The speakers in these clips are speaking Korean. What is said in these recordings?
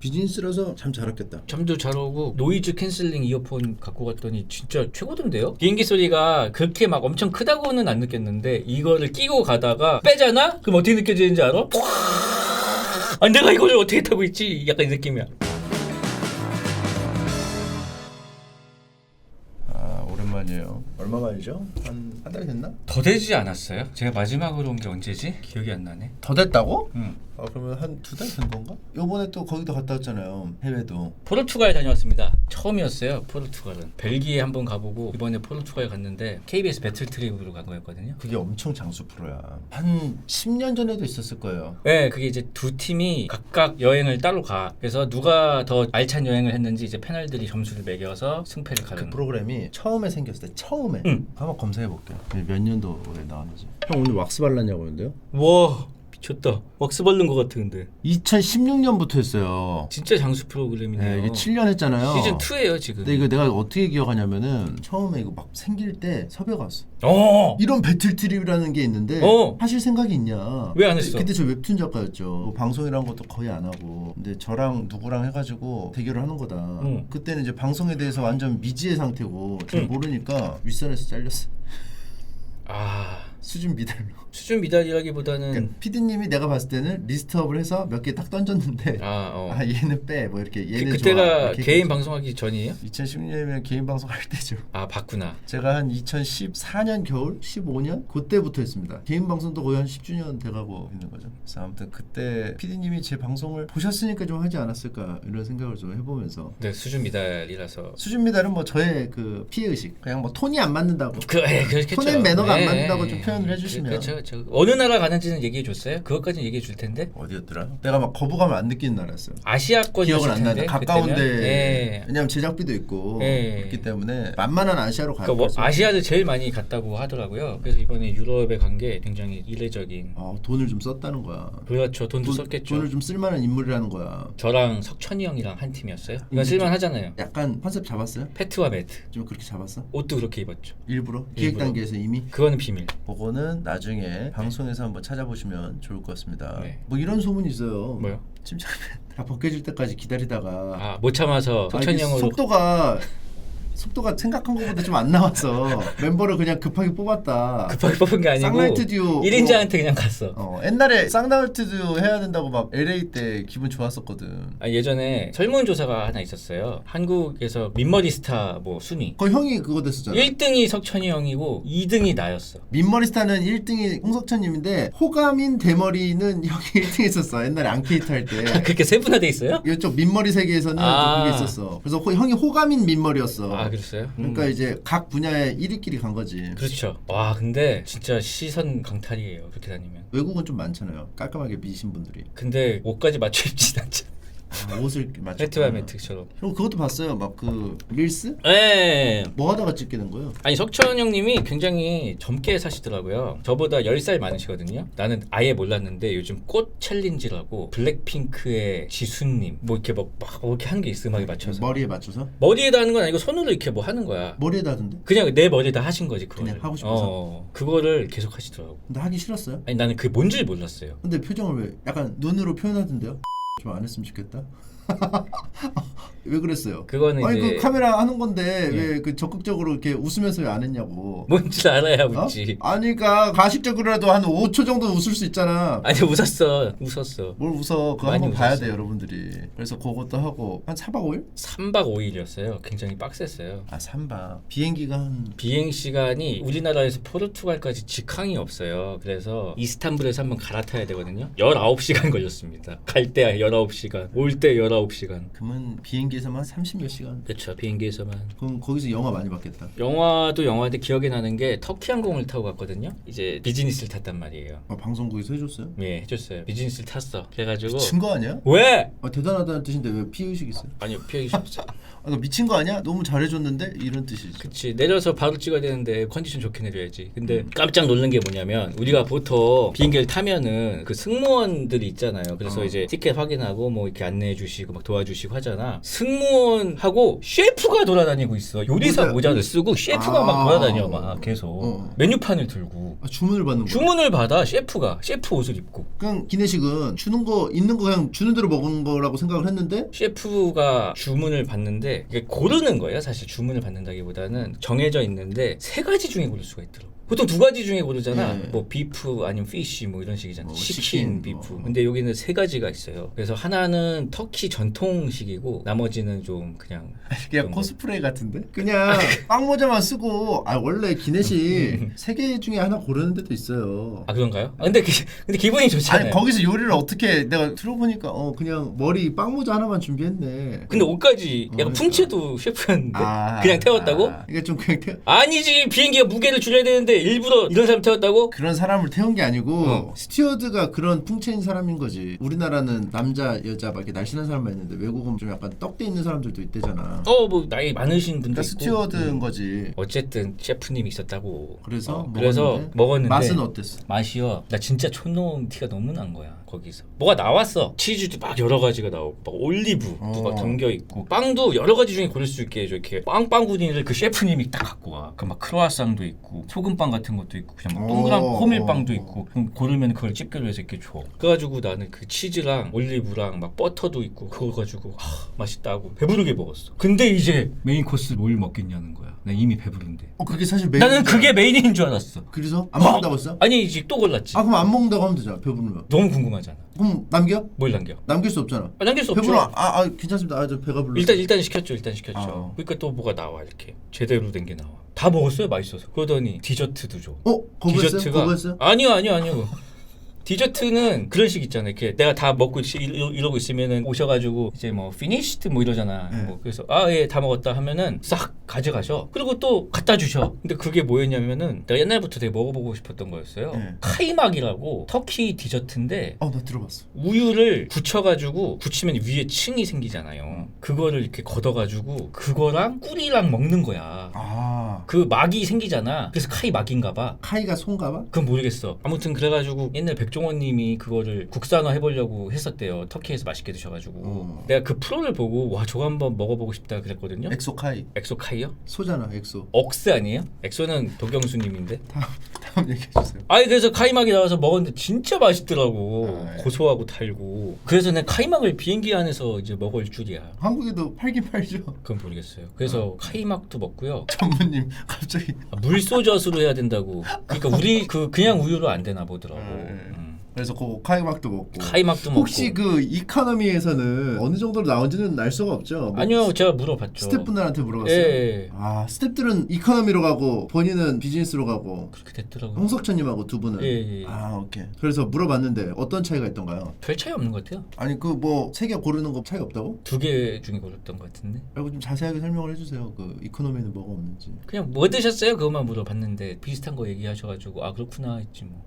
비즈니스라서 참 잘 왔겠다. 잠도 잘 오고 노이즈 캔슬링 이어폰 갖고 갔더니 진짜 최고던데요? 비행기 소리가 그렇게 막 엄청 크다고는 안 느꼈는데 이거를 끼고 가다가 빼잖아? 그럼 어떻게 느껴지는지 알아? 아 내가 이걸 어떻게 타고 있지? 약간 이 느낌이야. 아 오랜만이에요. 얼마 만이죠? 한 달 됐나? 더 되지 않았어요? 제가 마지막으로 온 게 언제지? 기억이 안 나네. 더 됐다고? 응. 아 그러면 한 2달 된 건가? 요번에 또 거기도 갔다 왔잖아요. 해외도. 포르투갈 다녀왔습니다. 처음이었어요. 포르투갈은 벨기에 한번 가보고 이번에 포르투갈 갔는데 KBS 배틀 트립으로 간 거였거든요. 그게 엄청 장수 프로야. 한 10년 전에도 있었을 거예요. 네, 그게 이제 두 팀이 각각 여행을 따로 가. 그래서 누가 더 알찬 여행을 했는지 이제 패널들이 점수를 매겨서 승패를 그 가르는. 프로그램이 처음에 생겼을 때 처음에 응. 한번 검색해 볼게요. 몇 년도에 나왔는지. 형 오늘 왁스 발랐냐고 하는데요? 와, 미쳤다. 왁스 바른 것 같아 근데. 2016년부터 했어요. 진짜 장수 프로그램이네요. 네, 이게 7년 했잖아요. 시즌 2예요 지금. 근데 이거 내가 어떻게 기억하냐면은 처음에 이거 막 생길 때 섭외가 왔어. 어. 이런 배틀 트립이라는 게 있는데 하실 생각이 있냐? 왜 안 했어? 그때 저 웹툰 작가였죠. 뭐 방송이란 것도 거의 안 하고. 근데 저랑 누구랑 해가지고 대결을 하는 거다. 응. 그때는 이제 방송에 대해서 완전 미지의 상태고 잘 모르니까 윗선에서 잘렸어. 아, 수준 미달로. 수준 미달이라기보다는 그러니까 PD님이 내가 봤을 때는 리스트업을 해서 몇 개 딱 던졌는데 아 얘는 빼 뭐 이렇게 얘는 그때가 좋아. 이렇게 개인 했겠죠. 방송하기 전이에요? 2016년이면 개인 방송 할 때죠. 아, 봤구나. 제가 한 2014년 겨울, 15년 그때부터 했습니다. 개인 방송도 거의 한 10주년 돼가고 있는 거죠. 그래서 아무튼 그때 PD님이 제 방송을 보셨으니까 좀 하지 않았을까 이런 생각을 좀 해보면서 네, 수준 미달이라서. 수준 미달은 뭐 저의 그 피해 의식, 그냥 뭐 톤이 안 맞는다고. 그렇겠죠. 톤앤 매너가 안 네. 맞는다고 좀 표현을 해주시면. 그렇죠. 어느 나라 가는지는 얘기해 줬어요? 그것까지는 얘기해 줄 텐데. 어디였더라? 내가 막 거부감을 안 느끼는 나라였어요. 아시아권이었을 기억을 안 나는데 텐데. 가까운데 그때면? 예. 왜냐면 제작비도 있고 예. 그렇기 때문에 만만한 아시아로 가요. 그러니까 뭐 아시아를 제일 많이 갔다고 하더라고요. 그래서 이번에 유럽에 간 게 굉장히 이례적인. 돈을 좀 썼다는 거야. 그렇죠. 돈도 썼겠죠. 돈을 좀 쓸만한 인물이라는 거야. 저랑 석천이 형이랑 한 팀이었어요. 이건 쓸만하잖아요. 약간 컨셉 잡았어요? 패트와 매트. 좀 그렇게 잡았어? 옷도 그렇게 입었죠. 일부러? 기획 단계에서 이미? 그거는 비밀. 그거는 나중에 방송에서 한번 찾아보시면 좋을 것 같습니다. 네. 뭐 이런 소문이 있어요. 뭐요? 침착하면 다 벗겨질 때까지 기다리다가 아, 못 참아서 석천이 이게 형으로. 속도가 생각한 것보다 좀 안 나와서 멤버를 그냥 급하게 뽑았다. 급하게 뽑은 게 아니고 쌍라이트 듀오 1인자한테 그냥 갔어. 옛날에 쌍라이트 듀오 해야 된다고 막 LA 때 기분 좋았었거든. 아, 예전에 설문조사가 하나 있었어요. 한국에서 민머리 스타 뭐 순위. 거의 형이 그거 됐었잖아. 1등이 석천이 형이고 2등이 나였어. 민머리 스타는 1등이 홍석천님인데 호감인 대머리는 형이 1등 했었어. 옛날에 앙케이트 할 때. 그렇게 세분화돼 있어요? 이쪽 민머리 세계에서는 아. 그게 있었어. 그래서 형이 호감인 민머리였어. 아, 그랬어요? 그러니까 이제 각 분야에 1위끼리 간 거지. 그렇죠. 와, 근데 진짜 시선 강탈이에요. 그렇게 다니면. 외국은 좀 많잖아요. 깔끔하게 미신 분들이. 근데 옷까지 맞춰 입진 않잖아. 옷을 맞춰. 매트와 매트처럼. 형 그것도 봤어요. 막 그 릴스? 예. 뭐 하다가 찍게 된 거예요? 아니, 석천 형님이 굉장히 젊게 사시더라고요. 저보다 10살 많으시거든요. 나는 아예 몰랐는데 요즘 꽃 챌린지라고 블랙핑크의 지수님 뭐 이렇게 막 이렇게 하는 게 있어. 음악에 맞춰서. 머리에 맞춰서? 머리에다 하는 건 아니고 손으로 이렇게 뭐 하는 거야. 머리에다 하던데? 그냥 내 머리에다 하신 거지 그거를. 그냥 하고 싶어서? 그거를 계속 하시더라고. 근데 하기 싫었어요? 아니, 나는 그게 뭔지 몰랐어요. 근데 표정을 왜 약간 눈으로 표현하던데요? 좀 안 했으면 좋겠다. 왜 그랬어요? 그거는 아니 이제 그 카메라 하는 건데 예. 왜 그 적극적으로 이렇게 웃으면서 왜 안 했냐고. 뭔지 알아야 어? 웃지. 아니 그러니까 가식적으로라도 한 5초 정도 웃을 수 있잖아. 아니, 웃었어. 뭘 웃어. 그거 많이 한번 봐야 웃었어. 돼 여러분들이. 그래서 그것도 하고 한 4박 5일? 3박 5일이었어요. 굉장히 빡셌어요. 아 3박. 비행기가 한 비행 시간이 우리나라에서 포르투갈까지 직항이 없어요. 그래서 이스탄불에서 한번 갈아타야 되거든요. 19시간 걸렸습니다. 갈 때 19시간, 올 때 19시간. 그러면 비행기에서만 30몇 시간. 그렇죠. 비행기에서만. 그럼 거기서 영화 많이 봤겠다. 영화도 영화인데 기억에 나는 게 터키 항공을 타고 갔거든요. 이제 비즈니스를 탔단 말이에요. 방송국에서 해줬어요? 예, 해줬어요. 비즈니스를 탔어. 그래가지고 미친 거 아니야? 왜? 대단하다는 뜻인데 왜 피해의식 있어요? 아니요, 피하기 쉽지. 미친 거 아니야? 너무 잘해줬는데? 이런 뜻이지. 그치, 내려서 바로 찍어야 되는데 컨디션 좋게 내려야지. 근데 깜짝 놀란 게 뭐냐면 우리가 보통 비행기를 타면은 그 승무원들이 있잖아요. 그래서 이제 티켓 확인하고 뭐 이렇게 안내해 주시고 가지고 막 도와주시고 하잖아. 승무원하고 셰프가 돌아다니고 있어. 요리사 모자를 쓰고 셰프가 막 돌아다녀 막 계속 메뉴판을 들고 주문을 받는 거야. 주문을 받아. 셰프가 셰프 옷을 입고. 그냥 기내식은 주는 거 있는 거 그냥 주는 대로 먹은 거라고 생각을 했는데 셰프가 주문을 받는데 이게 고르는 거예요. 사실 주문을 받는다기보다는 정해져 있는데 3가지 중에 고를 수가 있더라고. 보통 2가지 중에 고르잖아. 네. 뭐 비프 아니면 피쉬 뭐 이런 식이잖아. 뭐 치킨, 치킨, 비프. 근데 여기는 3가지가 있어요. 그래서 하나는 터키 전통식이고 나머지는 좀 그냥 그냥 코스프레 같은데? 그냥 빵모자만 쓰고 원래 기내식 3개 중에 하나 고르는 데도 있어요. 아 그런가요? 근데 기분이 좋잖아요. 아니 거기서 요리를 어떻게 내가 들어보니까 그냥 머리 빵모자 하나만 준비했네. 근데 옷까지 약간 풍채도 셰프였는데 그냥 태웠다고? 이게 좀 그냥 아니지. 비행기가 무게를 줄여야 되는데 일부러 이런 사람 태웠다고? 그런 사람을 태운 게 아니고 스튜어드가 그런 풍채인 사람인 거지. 우리나라는 남자 여자 막 이렇게 날씬한 사람만 있는데 외국은 좀 약간 떡대 있는 사람들도 있대잖아. 뭐 나이 많으신 분도 그러니까 있고. 스튜어드인 거지. 어쨌든 셰프님이 있었다고. 그래서 먹었는데 맛은 어땠어? 맛이요. 나 진짜 촌놈 티가 너무 난 거야. 거기서 뭐가 나왔어. 치즈도 막 여러 가지가 나오고 막 올리브도 막 담겨 있고 빵도 여러 가지 중에 고를 수 있게 이렇게 빵빵구니를 그 셰프님이 딱 갖고 와. 그 막 크로아상도 있고 소금빵 같은 것도 있고 그냥 막 동그란 호밀빵도 있고 그럼 고르면 그걸 집게로 해서 이렇게 줘. 그래가지고 나는 그 치즈랑 올리브랑 막 버터도 있고 그거 가지고 맛있다고 배부르게 먹었어. 근데 이제 메인 코스 뭘 먹겠냐는 거야. 나 이미 배부른데. 그게 사실 메인. 나는 그게 메인인 줄 알았어. 그래서 안 먹는다고 했어? 아니 이제 또 골랐지. 그럼 안 먹는다고 하면 되잖아. 배부르면. 너무 궁금하잖아. 그럼 남겨? 뭘 남겨? 남길 수 없잖아. 남길 수 없죠. 배불러. 괜찮습니다. 저 배가 불러. 일단 시켰죠. 그러니까 또 뭐가 나와 이렇게 제대로 된 게 나와. 다 먹었어요. 맛있어서. 그러더니 디저트도 줘. 거부했어요? 아니요. 디저트는 그런 식 있잖아요. 이렇게 내가 다 먹고 이러고 있으면은 오셔가지고 이제 뭐 finished 뭐 이러잖아. 네. 뭐 그래서 예 다 먹었다 하면은 싹 가져가셔. 그리고 또 갖다 주셔. 근데 그게 뭐였냐면은 내가 옛날부터 되게 먹어보고 싶었던 거였어요. 네. 카이막이라고 터키 디저트인데 나 들어봤어. 우유를 굳히면 위에 층이 생기잖아요. 그거를 이렇게 걷어가지고 그거랑 꿀이랑 먹는 거야. 그 막이 생기잖아. 그래서 카이막인가 봐. 카이가 손가 봐? 그건 모르겠어. 아무튼 그래가지고 옛날 백종원님이 그거를 국산화 해보려고 했었대요. 터키에서 맛있게 드셔가지고 내가 그 프로를 보고 와 저거 한번 먹어보고 싶다 그랬거든요. 엑소카이. 엑소카이요? 소잖아 엑소. 억스 아니에요? 엑소는 도경수님인데. 다음 얘기해주세요. 그래서 카이막이 나와서 먹었는데 진짜 맛있더라고. 네. 고소하고 달고. 그래서 내 카이막을 비행기 안에서 이제 먹을 줄이야. 한국에도 팔긴 팔죠. 그건 모르겠어요. 그래서 카이막도 먹고요. 전무님 갑자기 물소젖으로 해야 된다고. 그러니까 우리 그냥 우유로 안 되나 보더라고. 그래서 그 카이막도 먹고. 카이막도 먹고. 혹시 그 이코노미에서는 어느 정도로 나온지는 알 수가 없죠? 아니요, 제가 물어봤죠. 스태프분들한테 물어봤어요. 예. 스태프들은 이코노미로 가고 본인은 비즈니스로 가고. 그렇게 됐더라고요. 홍석천님하고 두 분은. 예. 오케이. 그래서 물어봤는데 어떤 차이가 있던가요? 별 차이 없는 것 같아요. 아니 그 뭐 세 개 고르는 거 차이 없다고? 2개 중에 고르던 것 같은데. 그리고 좀 자세하게 설명을 해주세요. 그 이코노미는 뭐가 없는지. 그냥 뭐 드셨어요? 그것만 물어봤는데 비슷한 거 얘기하셔가지고 그렇구나 했지 뭐.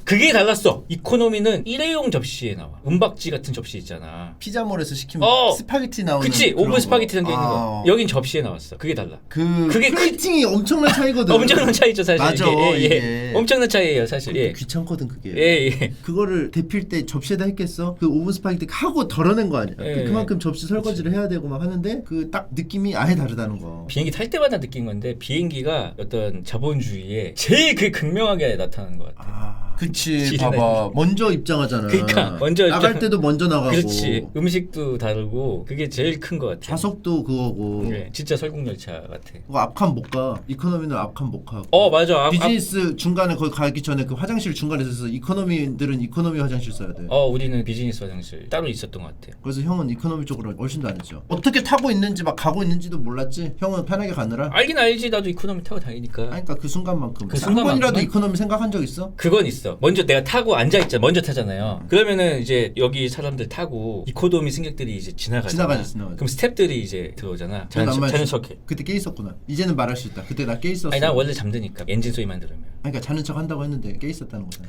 그게 달랐어. 이코노미는 일회용 접시에 나와. 은박지 같은 접시 있잖아. 피자몰에서 시키면 스파게티 나오는. 그치. 그런 오븐 스파게티 담겨 있는 거. 거. 여긴 접시에 나왔어. 그게 달라. 그게 플레이팅이 엄청난 차이거든. 엄청난 차이죠 사실. 맞아. 이게. 엄청난 차이예요 사실. 예. 귀찮거든 그게. 예. 그거를 데필 때 접시에다 했겠어? 그 오븐 스파게티 하고 덜어낸 거 아니야? 예. 그만큼 접시 설거지를 해야 되고 막 하는데 그 딱 느낌이 아예 다르다는 거. 비행기 탈 때마다 느낀 건데 비행기가 어떤 자본주의에 제일 극명하게 나타나는 것 같아. 그치. 봐봐. 먼저 입장하잖아. 그러니까 먼저 나갈 때도 먼저 나가고. 그렇지. 음식도 다르고 그게 제일 큰 것 같아. 좌석도 그거고. 네, 진짜 설국열차 같아. 그거 앞칸 못 가. 이코노미는 앞칸 못 가. 맞아. 비즈니스 중간에 거기 가기 전에 그 화장실 중간에 있어서 이코노미들은 이코노미 화장실 써야 돼. 우리는 비즈니스 화장실 따로 있었던 것 같아요. 그래서 형은 이코노미 쪽으로 훨씬 더 안 했죠. 어떻게 타고 있는지 막 가고 있는지도 몰랐지. 형은 편하게 가느라. 알긴 알지. 나도 이코노미 타고 다니니까. 그러니까 그 순간만큼. 그 한 번이라도 순간만큼은? 이코노미 생각한 적 있어? 그건 있어. 먼저 내가 타고 앉아 있잖아. 먼저 타잖아요. 그러면은 이제 여기 사람들 타고 이코노미 승객들이 이제 지나가잖아. 지나가지. 그럼 스태프들이 이제 들어오잖아. 자는 척해. 그때 깨 있었구나. 이제는 말할 수 있다. 그때 나 깨 있었어. 아니 난 원래 잠드니까 엔진 소리만 들으면. 그러니까 자는 척 한다고 했는데 깨 있었다는 거잖아.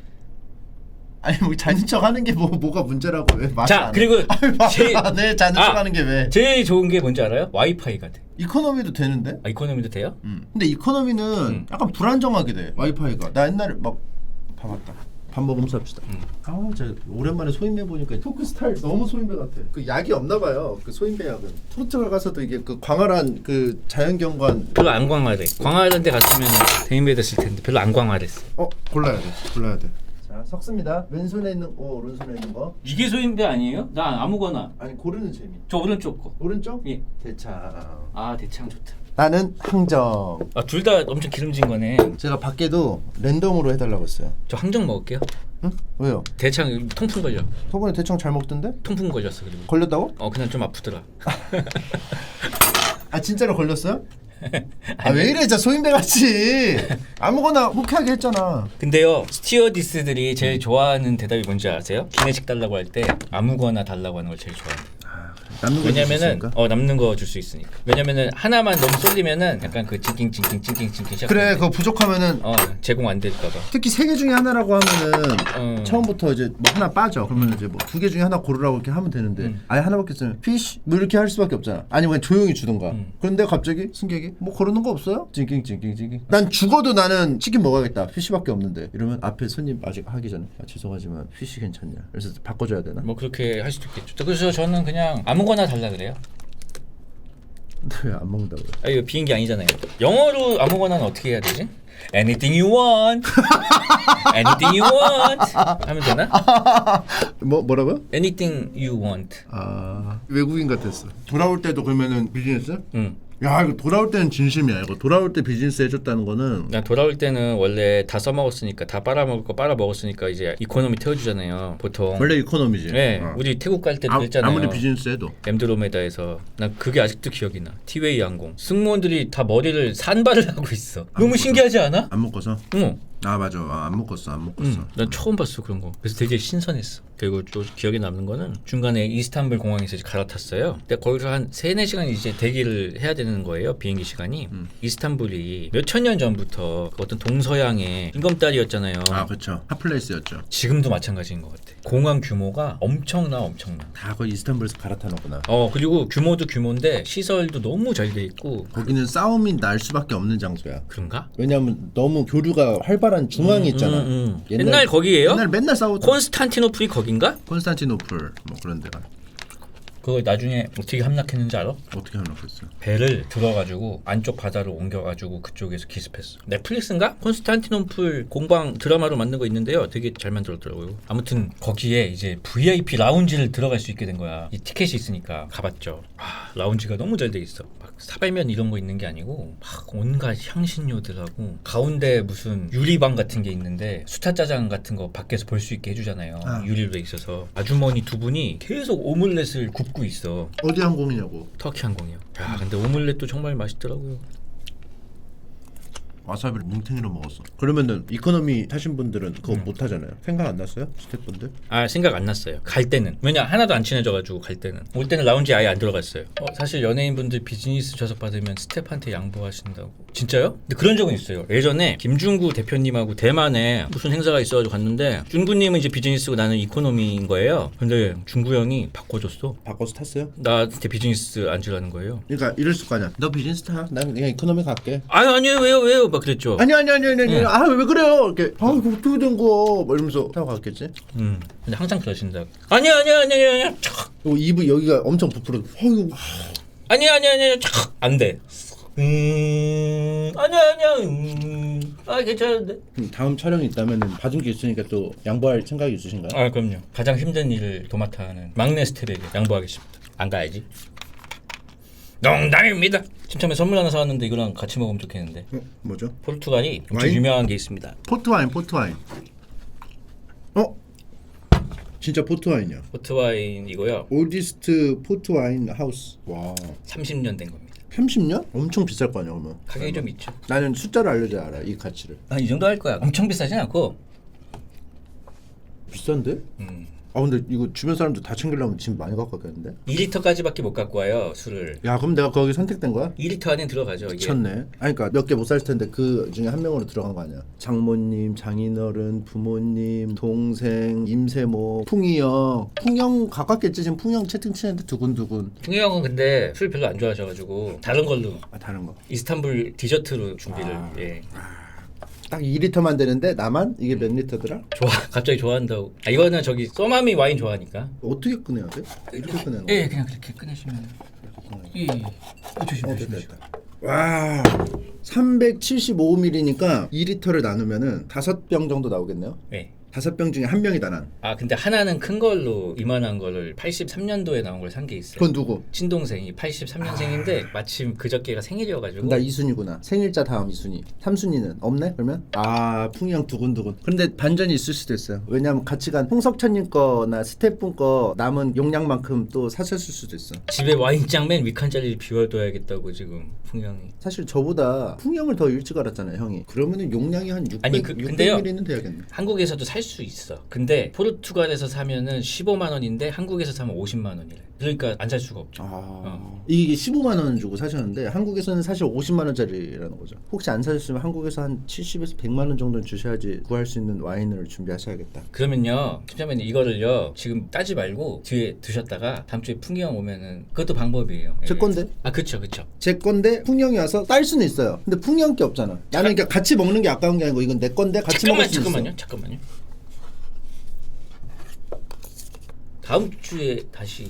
아니 뭐 자는 척 하는 게 뭐가 문제라고 왜 말을 안 해? 그리고 말을 안 해. 자는 척 하는 게 왜? 제일 좋은 게 뭔지 알아요? 와이파이가 돼. 이코노미도 되는데? 이코노미도 돼요? 근데 이코노미는 약간 불안정하게 돼. 와이파이가. 나 옛날에 막 봐봤다. 밥 먹으면서 합시다. 아, 진짜 오랜만에 소인배 보니까 토크 스타일 너무 소인배 같아. 그 약이 없나 봐요. 그 소인배 약은. 포르투갈 가서도 이게 그 광활한 그 자연경관. 별로 안 광활해. 광활한 데 갔으면 대인배 됐을 텐데 별로 안 광활했어. 골라야 돼. 골라야 돼. 자, 섞습니다. 왼손에 있는 거, 오른손에 있는 거. 이게 소인배 아니에요? 나 아무거나. 아니, 고르는 재미. 저 오른쪽 거. 오른쪽? 예. 대창. 아 대창 좋다. 나는 항정. 아 둘 다 엄청 기름진 거네. 제가 밖에도 랜덤으로 해달라고 했어요. 저 항정 먹을게요. 응? 왜요? 대창 통풍 걸려. 저번에 대창 잘 먹던데? 통풍 걸렸어 그리고. 걸렸다고? 그냥 좀 아프더라. 아, 진짜로 걸렸어요? 아, 왜 이래 진짜 소인배 같이. 아무거나 호쾌하게 했잖아. 근데요 스튜어디스들이 제일 좋아하는 대답이 뭔지 아세요? 기내식 달라고 할 때 아무거나 달라고 하는 걸 제일 좋아해요. 남는 거 왜냐면은 있으니까? 남는 거 줄 수 있으니까. 왜냐면은 하나만 너무 쏠리면은 약간 그 찡찡 시작. 그래, 그거 부족하면은 제공 안 될까 봐. 특히 3개 중에 하나라고 하면은 처음부터 이제 뭐 하나 빠져. 그러면 이제 뭐 2개 중에 하나 고르라고 이렇게 하면 되는데 아예 하나밖에 없으면 피쉬 뭐 이렇게 할 수밖에 없잖아. 아니면 조용히 주든가. 그런데 갑자기 승객이 뭐 고르는 거 없어요? 찡찡. 난 죽어도 나는 치킨 먹어야겠다. 피쉬밖에 없는데. 이러면 앞에 손님 아직 하기 전에 죄송하지만 피쉬 괜찮냐? 그래서 바꿔줘야 되나? 뭐 그렇게 할 수도 있겠죠. 그래서 저는 그냥 아무거나 달라 그래요. 근데 왜 안 먹는다고요? 이거 비행기 아니잖아요. 영어로 아무거나는 어떻게 해야 되지? Anything you want. Anything you want. 하면 되나? 뭐라고요? Anything you want. 아, 외국인 같았어. 돌아올 때도 그러면은 비즈니스? 응. 야, 이거 돌아올 때는 진심이야. 이거 돌아올 때 비즈니스 해줬다는 거는. 나 돌아올 때는 원래 다 써먹었으니까 다 빨아먹을 거 빨아먹었으니까 이제 이코노미 태워주잖아요 보통. 원래 이코노미지. 네, 우리 태국 갈 때도 그랬잖아요. 아무리 비즈니스 해도. 엠드로메다에서 난 그게 아직도 기억이 나. 티웨이 항공 승무원들이 다 머리를 산발을 하고 있어. 너무 신기하지 않아? 안 먹어서? 응. 아, 맞아. 안 먹었어. 난 처음 봤어 그런 거. 그래서 되게 신선했어. 그리고 또 기억에 남는 거는 중간에 이스탄불 공항에서 이제 갈아탔어요. 근데 거기서 한 3-4시간 이제 대기를 해야 되는 거예요. 비행기 시간이. 이스탄불이 몇천 년 전부터 어떤 동서양의 징검다리였잖아요. 아, 그렇죠. 핫플레이스였죠. 지금도 마찬가지인 것 같아. 공항 규모가 엄청나. 다 거의 이스탄불에서 갈아타는구나. 그리고 규모도 규모인데 시설도 너무 잘 돼 있고. 거기는 싸움이 날 수밖에 없는 장소야. 그런가? 왜냐하면 너무 교류가 활발한 중앙이 있잖아. 옛날 거기예요? 옛날 맨날 싸우던. 콘스탄티노플이 거긴가? 콘스탄티노플 뭐 그런 데가. 그거 나중에 어떻게 함락했는지 알아? 어떻게 하려고했어? 배를 들어가지고 안쪽 바다로 옮겨가지고 그쪽에서 기습했어. 넷플릭스인가? 콘스탄티노플 공방 드라마로 만든 거 있는데요. 되게 잘 만들었더라고요. 아무튼 거기에 이제 VIP 라운지를 들어갈 수 있게 된 거야. 이 티켓이 있으니까 가봤죠. 라운지가 너무 잘 돼 있어. 막 사발면 이런 거 있는 게 아니고 막 온갖 향신료들하고 가운데 무슨 유리방 같은 게 있는데 수타짜장 같은 거 밖에서 볼 수 있게 해주잖아요. 유리로 돼 있어서 아주머니 두 분이 계속 오믈렛을 굽고 있어. 어디 항공이냐고? 터키 항공이요. 야, 근데 오믈렛도 정말 맛있더라고요. 와사비를 뭉탱이로 먹었어. 그러면은 이코노미 타신 분들은 그거 못 하잖아요. 생각 안 났어요? 스태프분들? 생각 안 났어요. 갈 때는. 왜냐 하나도 안 친해져가지고 갈 때는. 올 때는 라운지 아예 안 들어갔어요. 사실 연예인분들 비즈니스 좌석 받으면 스태프한테 양보하신다고. 진짜요? 근데 그런 적은 있어요. 예전에 김중구 대표님하고 대만에 무슨 행사가 있어가지고 갔는데 중구님은 이제 비즈니스고 나는 이코노미인 거예요. 근데 중구 형이 바꿔줬어. 바꿔서 탔어요? 나한테 비즈니스 앉으라는 거예요. 그러니까 이랬을 거 아니야. 너 비즈니스 타. 난 그냥 이코노미 갈게. 아니요 왜요 막 그랬죠. 아니. 아, 왜 그래요? 이렇게. 이거 어떻게 된 거? 뭐 이러면서 타고 갔겠지? 근데 항상 그러신다고. 아니야. 그리고 입이 여기가 엄청 부풀어. 어이구. 아니야. 안 돼. 아니야. 괜찮은데. 다음 촬영이 있다면은 받은 게 있으니까 또 양보할 생각이 있으신가요? 그럼요. 가장 힘든 일을 도맡아 하는 막내 스텝에게 양보하겠습니다. 안 가야지. 농담입니다. 침참에 선물 하나 사왔는데 이거랑 같이 먹으면 좋겠는데. 뭐죠? 포르투갈이 엄청 와인? 유명한 게 있습니다. 포트와인. 진짜 포트와인이야. 포트와인이고요. 올디스트 포트와인 하우스. 와. 30년 된 겁니다. 30년? 엄청 비쌀 거 아니야, 그러면. 가격이 좀 있죠. 나는 숫자를 알려줘야 알아, 이 가치를. 이 정도 할 거야. 엄청 비싸진 않고. 비싼데? 근데 이거 주변 사람들 다 챙기려면 짐 많이 갖고 가겠는데? 2리터까지밖에 못 갖고 와요, 술을. 야, 그럼 내가 거기 선택된 거야? 2리터 안에 들어가죠, 이게. 미쳤네. 아니, 그러니까 몇 개 못 살 텐데 그 중에 한 명으로 들어간 거 아니야? 장모님, 장인어른, 부모님, 동생, 임세모, 풍이형. 풍형 가깝겠지. 지금 풍형 채팅 치는데 두근두근. 풍이 형은 근데 술 별로 안 좋아하셔가지고 다른 걸로 다른 거. 이스탄불 디저트로 준비를. 예. 딱 2리터만 되는데 나만 이게 몇 리터더라? 좋아. 갑자기 좋아한다고. 아 이거는 저기 써마미 와인 좋아하니까. 어떻게 꺼내야 돼? 이렇게 꺼내는 예, 그냥 그렇게 꺼내시면. 예, 예. 조심 조심. 됐다. 와 375ml니까 2리터를 나누면은 5병 정도 나오겠네요. 네. 5병 중에 한 병이 다난. 아 근데 하나는 큰 걸로 이만한 거를 83년도에 나온 걸 산 게 있어요. 그건 누구? 친동생이 83년생인데 마침 그저께가 생일이어가지고. 나 2순위구나. 생일자 다음 2순위. 3순위는 없네? 그러면? 아 풍형 두근두근. 근데 반전이 있을 수도 있어요. 왜냐면 같이 간 홍석천님 거나 스태프분 거 남은 용량만큼 또 사셨을 수도 있어. 집에 와인잔 맨 위칸짜리 비워둬야겠다고 지금 풍경이. 사실 저보다 풍형을 더 일찍 알았잖아요 형이. 그러면은 용량이 한 600, 아니, 근데요. 600ml는 돼야겠네. 한국에서도 살 수 있어. 근데 포르투갈에서 사면은 15만 원인데 한국에서 사면 50만 원이래. 그러니까 안 살 수가 없죠. 이게 15만 원 주고 사셨는데 한국에서는 사실 50만 원짜리라는 거죠. 혹시 안 사셨으면 한국에서 한 70에서 100만 원 정도는 주셔야지 구할 수 있는 와인을 준비하셔야겠다. 그러면요, 팀장님 이거를요 지금 따지 말고 뒤에 두셨다가 다음 주에 풍경 오면은 그것도 방법이에요. 제 예. 건데? 아 그쵸. 제 건데 풍령이 와서 딸 수는 있어요. 근데 풍령 게 없잖아. 나는 그러니까 같이 먹는 게 아까운 게 아니고 이건 내 건데 같이 먹을 수 있어. 잠깐만요. 다음 주에 다시.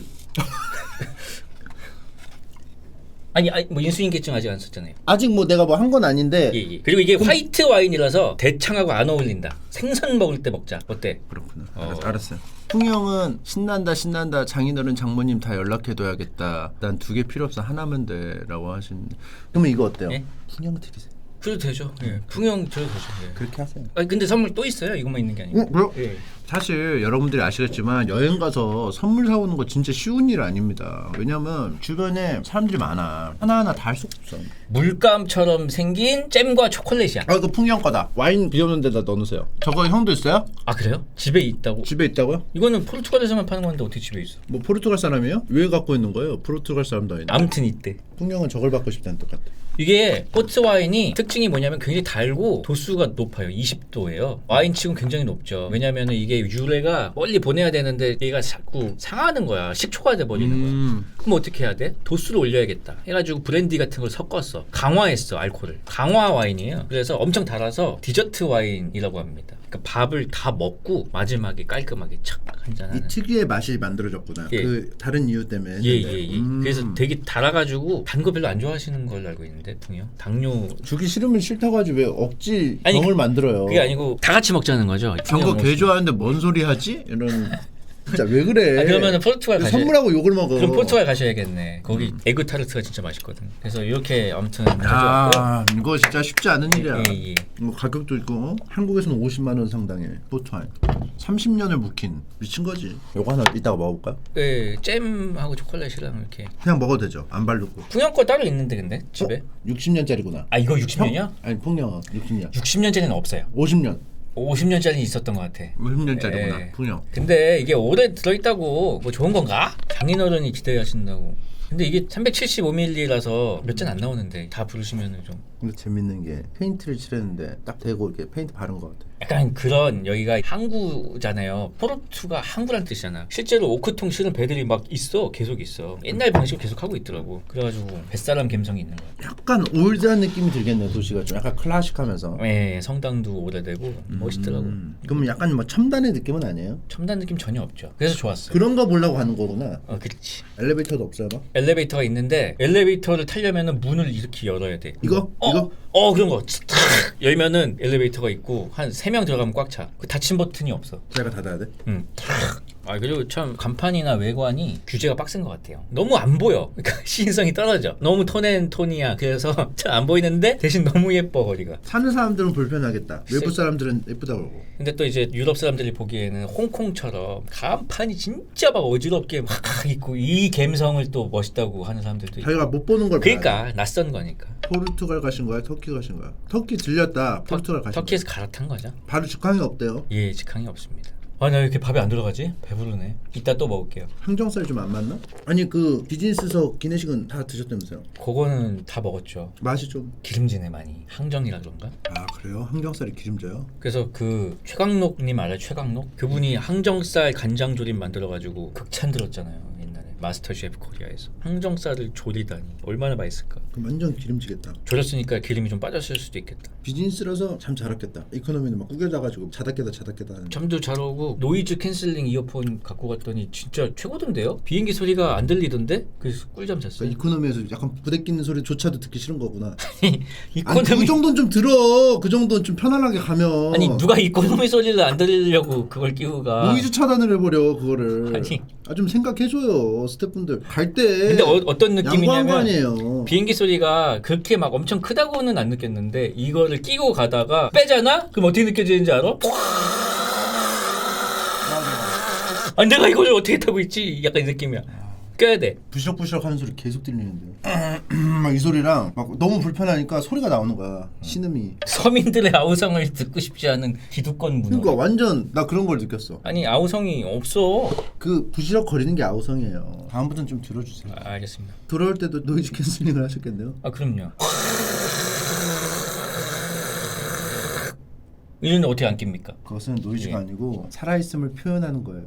아니 뭐 인수인계증 아직 안 썼잖아요. 아직 뭐 내가 뭐 한 건 아닌데. 예. 그리고 이게 화이트 와인이라서 대창하고 안 어울린다. 생선 먹을 때 먹자. 어때? 그렇구나. 알았어요. 풍형은 신난다 장인어른 장모님 다 연락해둬야겠다. 난 2개 필요 없어 하나면 돼라고 하신. 그러면 이거 어때요? 예? 풍형 드리세요. 그래도 되죠. 예. 풍경 저도 되죠. 예. 그렇게 하세요. 아니 근데 선물 또 있어요. 이것만 있는 게 아니고. 그래요? 예. 사실 여러분들이 아시겠지만 여행 가서 선물 사오는 거 진짜 쉬운 일 아닙니다. 왜냐면 주변에 사람들이 많아. 하나하나 다 할 수가 없어. 물감처럼 생긴 잼과 초콜릿이야. 아 이거 풍경 거다. 와인 비오는 데다 넣어놓으세요. 저거 형도 있어요? 아 그래요? 집에 있다고? 집에 있다고요? 이거는 포르투갈에서만 파는 건데 어떻게 집에 있어? 뭐 포르투갈 사람이에요? 왜 갖고 있는 거예요? 포르투갈 사람도 아닌데. 아무튼 있대. 풍경은 저걸 받고 싶다는 뜻 같아. 이게 포트 와인이 특징이 뭐냐면 굉장히 달고 도수가 높아요. 20도예요. 와인치곤 굉장히 높죠. 왜냐면 이게 유래가 멀리 보내야 되는데 얘가 자꾸 상하는 거야. 식초가 돼버리는 거야. 그럼 어떻게 해야 돼? 도수를 올려야겠다 해가지고 브랜디 같은 걸 섞었어. 강화했어 알코올을. 강화 와인이에요. 그래서 엄청 달아서 디저트 와인이라고 합니다. 그러니까 밥을 다 먹고 마지막에 깔끔하게 착 한잔하는. 이 특유의 맛이 만들어졌구나. 예. 그 다른 이유 때문에. 예. 그래서 되게 달아가지고 단 거 별로 안 좋아하시는 걸로 알고 있는데 풍요. 당뇨 주기 싫으면 싫다고 하지 왜 억지 아니, 병을 만들어요. 그게 아니고 다 같이 먹자는 거죠. 저거 개 좋아하는데 뭔 소리 하지? 이런. 진짜 왜 그래? 아, 그러면은 포르투갈 가셔야. 선물하고 욕을 먹어. 그럼 포르투갈 가셔야겠네. 거기 에그 타르트가 진짜 맛있거든. 그래서 이렇게 아무튼 가져왔고요. 아 이거 진짜 쉽지 않은 일이야. 예. 뭐 가격도 있고 한국에서는 50만 원 상당의 포트와인. 30년을 묵힌 미친 거지. 요거 하나 이따가 먹어볼까? 예, 잼하고 초콜릿이랑 이렇게. 그냥 먹어도 되죠. 안 바르고. 풍경 거 따로 있는데 근데 집에. 60년짜리구나. 아 이거 60년이야? 아니 풍령 60년. 60년짜리는 없어요. 50년. 50년짜리는 있었던 것 같아. 50년짜리구나. 예. 풍령. 근데 이게 오래 들어있다고 뭐 좋은 건가? 장인어른이 기대하신다고. 근데 이게 375ml라서 몇 잔 안 나오는데 다 부르시면은 좀 근데 재밌는 게 페인트를 칠했는데 딱 대고 이렇게 페인트 바른 것 같아. 약간 그런 여기가 항구잖아요. 포르투가 항구란 뜻이잖아. 실제로 오크통 실은 배들이 막 있어. 계속 있어. 옛날 방식을 계속 하고 있더라고. 그래가지고 뱃사람 감성이 있는 거야. 약간 올드한 느낌이 들겠네. 도시가 좀 약간 클래식하면서. 예, 성당도 오래되고 멋있더라고. 그러면 약간 뭐 첨단의 느낌은 아니에요? 첨단 느낌 전혀 없죠. 그래서 좋았어요. 그런 거 보려고 하는 거구나. 그렇지. 엘리베이터도 없어요, 막? 엘리베이터가 있는데 엘리베이터를 타려면은 문을 이렇게 열어야 돼. 이거? 이거? 그런 거. 탁 열면은 엘리베이터가 있고 한 3명 들어가면 꽉 차. 그 닫힌 버튼이 없어. 제가 닫아야 돼? 응. 그리고 참 간판이나 외관이 규제가 빡센 것 같아요. 너무 안 보여. 그러니까 시인성이 떨어져. 너무 톤이야. 그래서 잘 안 보이는데 대신 너무 예뻐 거리가. 사는 사람들은 불편하겠다. 외부 사람들은 예쁘다고 그러고. 근데 또 이제 유럽 사람들이 보기에는 홍콩처럼 간판이 진짜 막 어지럽게 막 있고 이 감성을 또 멋있다고 하는 사람들도 있고. 자기가 못 보는 걸 봐야 그러니까 낯선 거니까. 돼. 포르투갈 가신 거야? 터키 가신 거야? 터키 들렸다. 포르투갈 가신 거야? 터키에서 갈아탄 거죠. 바로 직항이 없대요. 예, 직항이 없습니다. 나 왜 이렇게 밥이 안 들어가지? 배부르네. 이따 또 먹을게요. 항정살 좀 안 맞나? 아니 그 비즈니스석 기내식은 다 드셨다면서요? 그거는 다 먹었죠. 맛이 좀... 기름지네 많이. 항정이라 그런가? 아 그래요? 항정살이 기름져요? 그래서 그 최강록님 알아요? 최강록? 그분이 항정살 간장조림 만들어가지고 극찬 들었잖아요 옛날에. 마스터 셰프 코리아에서 항정살을 조리다니 얼마나 맛있을까. 그럼 완전 기름지겠다. 졸였으니까 기름이 좀 빠졌을 수도 있겠다. 비즈니스라서 잠 잘 왔겠다. 이코노미는 막 구겨져가지고 자다 깨다 하는. 잠도 잘 오고 노이즈 캔슬링 이어폰 갖고 갔더니 진짜 최고던데요? 비행기 소리가 안 들리던데? 그래서 꿀잠 잤어요. 그러니까 이코노미에서 약간 부대 끼는 소리조차도 듣기 싫은 거구나. 이코노미 아니, 그 정도는 좀 들어. 그 정도는 좀 편안하게 가면. 아니 누가 이코노미 소리를 안 들리려고 그걸 끼고 가. 노이즈 차단을 해버려 그거를. 아니. 좀 생각해줘요 스태프분들 갈 때. 근데 어떤 양보한 거 느낌이냐면 아니에요. 비행기 소리가 그렇게 막 엄청 크다고는 안 느꼈는데 이거를 끼고 가다가 빼잖아? 그럼 어떻게 느껴지는지 알아? 아 내가 이거를 어떻게 타고 있지? 약간 이 느낌이야. 껴야 돼. 부시럭부시럭 하는 소리 계속 들리는데 막 이 소리랑 막 너무 불편하니까 소리가 나오는 거야. 신음이. 서민들의 아우성을 듣고 싶지 않은 기득권 문화. 그러니까 완전 나 그런 걸 느꼈어. 아니 아우성이 없어. 그 부시럭 거리는 게 아우성이에요. 다음부터는 좀 들어주세요. 알겠습니다. 돌아올 때도 노이즈 캔슬링을 하셨겠네요. 아 그럼요. 이런 어떻게 안 낍니까? 그것은 노이즈가 예. 아니고 살아있음을 표현하는 거예요.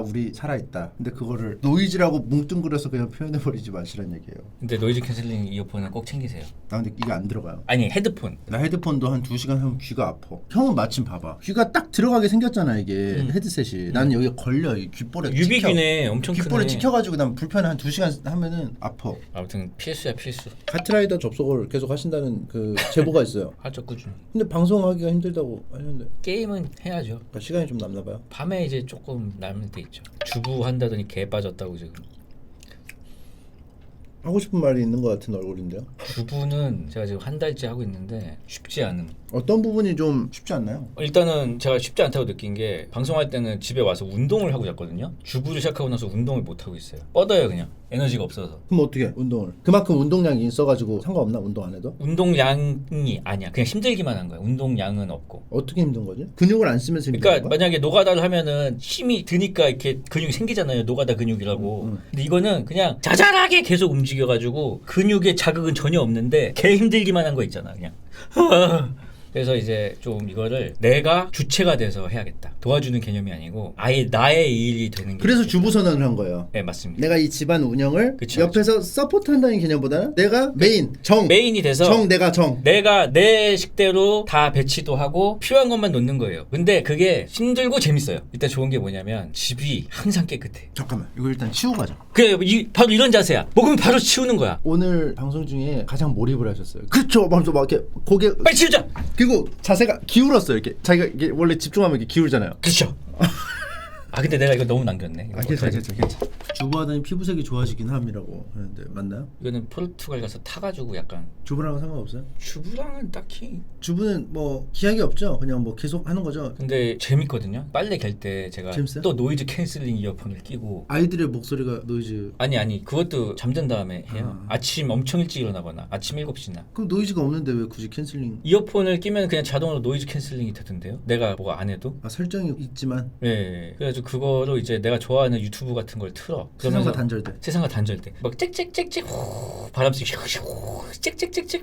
우리 살아있다. 근데 그거를 노이즈라고 뭉뚱그려서 그냥 표현해버리지 마시란 얘기예요. 근데 노이즈 캔슬링 이어폰은 꼭 챙기세요. 나 근데 이게 안 들어가요. 아니 헤드폰. 나 헤드폰도 한 2시간 하면 귀가 아파. 형은 마침 봐봐. 귀가 딱 들어가게 생겼잖아 이게 헤드셋이. 나는 여기에 걸려. 이 귓볼에 유비균에 엄청 크네. 귓볼에 찍혀가지고 난 불편해. 한 2시간 하면은 아파. 아무튼 필수야 필수. 카트라이더 접속을 계속 하신다는 그 제보가 있어요. 하죠 꾸준히. 근데 방송하기가 힘들다고 하셨는데 게임은 해야죠. 그러니까 시간이 좀 남나 봐요. 밤에 이제 조금 남을 때 있죠. 주부 한다더니 개 빠졌다고 지금. 하고 싶은 말이 있는 것 같은 얼굴인데요. 주부는 제가 지금 한 달째 하고 있는데 쉽지 않은. 어떤 부분이 좀 쉽지 않나요? 일단은 제가 쉽지 않다고 느낀 게 방송할 때는 집에 와서 운동을 하고 잤거든요. 주부를 시작하고 나서 운동을 못 하고 있어요. 뻗어요 그냥. 에너지가 없어서. 그럼 어떻게 해, 운동을? 그만큼 운동량이 있어가지고 상관없나 운동 안 해도? 운동량이 아니야. 그냥 힘들기만 한 거야. 운동량은 없고. 어떻게 힘든 거지? 근육을 안 쓰면서 힘든 그러니까 건가? 만약에 노가다를 하면은 힘이 드니까 이렇게 근육이 생기잖아요. 노가다 근육이라고. 근데 이거는 그냥 자잘하게 계속 움직여가지고 근육에 자극은 전혀 없는데 개 힘들기만 한 거 있잖아. 그냥. 그래서 이제 좀 이거를 내가 주체가 돼서 해야겠다. 도와주는 개념이 아니고 아예 나의 일이 되는 게. 그래서 주부 선언을 한 거예요. 네 맞습니다. 내가 이 집안 운영을 그쵸, 옆에서 서포트한다는 개념보다는 내가 메인 정 메인이 돼서 내가 정. 내가 내 식대로 다 배치도 하고 필요한 것만 놓는 거예요. 근데 그게 힘들고 재밌어요. 일단 좋은 게 뭐냐면 집이 항상 깨끗해. 잠깐만 이거 일단 치우고 가자. 그래 바로 이런 자세야. 먹으면 바로 치우는 거야. 오늘 방송 중에 가장 몰입을 하셨어요. 그렇죠. 먼저 막 이렇게 고개 빨리 치우자. 그리고 자세가 기울었어요. 이렇게 자기가 이게 원래 집중하면 이렇게 기울잖아요. 그렇죠. 아 근데 내가 이거 너무 남겼네. 이거 괜찮아. 주부하더니 피부색이 좋아지긴 함이라고 하는데 맞나요? 이거는 포르투갈 가서 타가지고 약간 주부랑은 상관없어요? 주부랑은 딱히. 주부는 뭐 기약이 없죠. 그냥 뭐 계속 하는 거죠. 근데 재밌거든요. 빨래 갤 때 제가 재밌어요? 또 노이즈 캔슬링 이어폰을 끼고. 아이들의 목소리가 노이즈. 아니 그것도 잠든 다음에 해요. 아침 엄청 일찍 일어나거나 아침 7시나. 그럼 노이즈가 없는데 왜 굳이 캔슬링? 이어폰을 끼면 그냥 자동으로 노이즈 캔슬링이 되던데요. 내가 뭐가 안 해도. 설정이 있지만 네. 그래가지고 그거로 이제 내가 좋아하는 유튜브 같은 걸 틀어. 세상과 단절돼. 세상과 단절돼. 막 짹짹짹짹 후 바람 쐬 짹짹짹짹.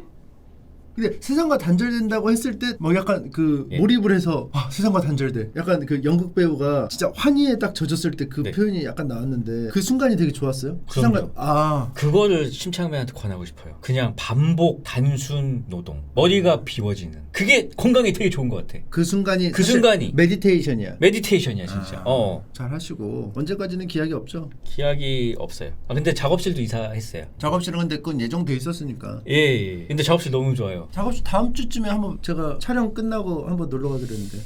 근데 세상과 단절된다고 했을 때 뭐 약간 그 예. 몰입을 해서 세상과 단절돼. 약간 그 연극 배우가 진짜 환희에 딱 젖었을 때 그 네. 표현이 약간 나왔는데 그 순간이 되게 좋았어요. 그럼요. 세상과 그거를 심창맨한테 권하고 싶어요. 그냥 반복 단순 노동. 머리가 비워지는. 그게 건강에 되게 좋은 것 같아. 그 순간이 그 사실 순간이 메디테이션이야. 메디테이션이야 진짜. 잘 하시고 언제까지는 기약이 없죠. 기약이 없어요. 근데 작업실도 이사했어요. 작업실은 근데 그건 예정돼 있었으니까. 예. 근데 작업실 너무 좋아요. 작업실 다음 주쯤에 한번 제가 촬영 끝나고 한번 놀러 가기로했는데.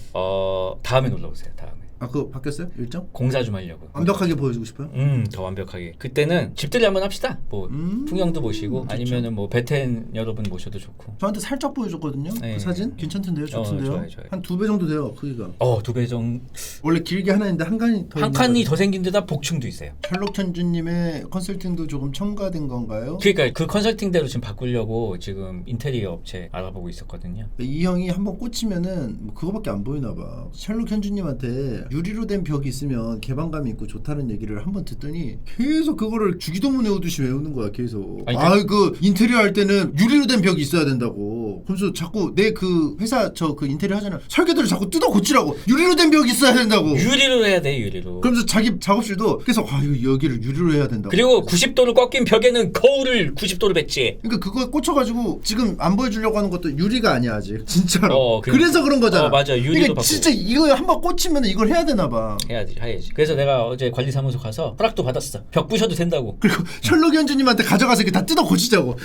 다음에 놀러 오세요. 다음에. 그거 바뀌었어요? 일정? 공사 좀 하려고. 완벽하게 보여주고 싶어요? 더 완벽하게. 그때는 집들이 한번 합시다. 뭐 풍경도 보시고 좋죠. 아니면은 뭐 베텐 여러분 모셔도 좋고. 저한테 살짝 보여줬거든요. 네. 그 사진 괜찮던데요, 좋던데요. 좋아요. 한 2배 정도 돼요, 크기가. 2배 정도. 원래 길게 하나 있는데 한 칸이 더. 한 칸이 더 생긴 데다 복층도 있어요. 셜록 현주님의 컨설팅도 조금 첨가된 건가요? 그러니까 그 컨설팅대로 지금 바꾸려고 지금 인테리어 업체 알아보고 있었거든요. 이 형이 한번 꽂히면은 뭐 그거밖에 안 보이나 봐. 셜록 현주님한테 유리로 된 벽이 있으면 개방감이 있고 좋다는 얘기를 한번 듣더니 계속 그거를 주기도문 외우듯이 외우는 거야 계속. 아니, 그 인테리어 할 때는 유리로 된 벽이 있어야 된다고. 그래서 자꾸 내 그 회사 저 그 인테리어 하잖아. 설계도를 자꾸 뜯어 고치라고. 유리로 된 벽이 있어야 된다고. 유리로 해야 돼 유리로. 그러면서 자기 작업실도 계속 여기를 유리로 해야 된다고. 그리고 90도를 꺾인 벽에는 거울을 90도로 뱉지. 그러니까 그거 꽂혀가지고 지금 안 보여주려고 하는 것도 유리가 아니야 아직 진짜로. 그러니까. 그래서 그런 거잖아. 맞아 유리로 그러니까 바꾸고. 진짜 이거 한번 꽂히면 이걸 해야 되나 봐. 해야지. 그래서 내가 어제 관리사무소 가서 허락도 받았어. 벽 부셔도 된다고. 그리고 셜록 현주님한테 가져가서 이렇게 다 뜯어 고치자고.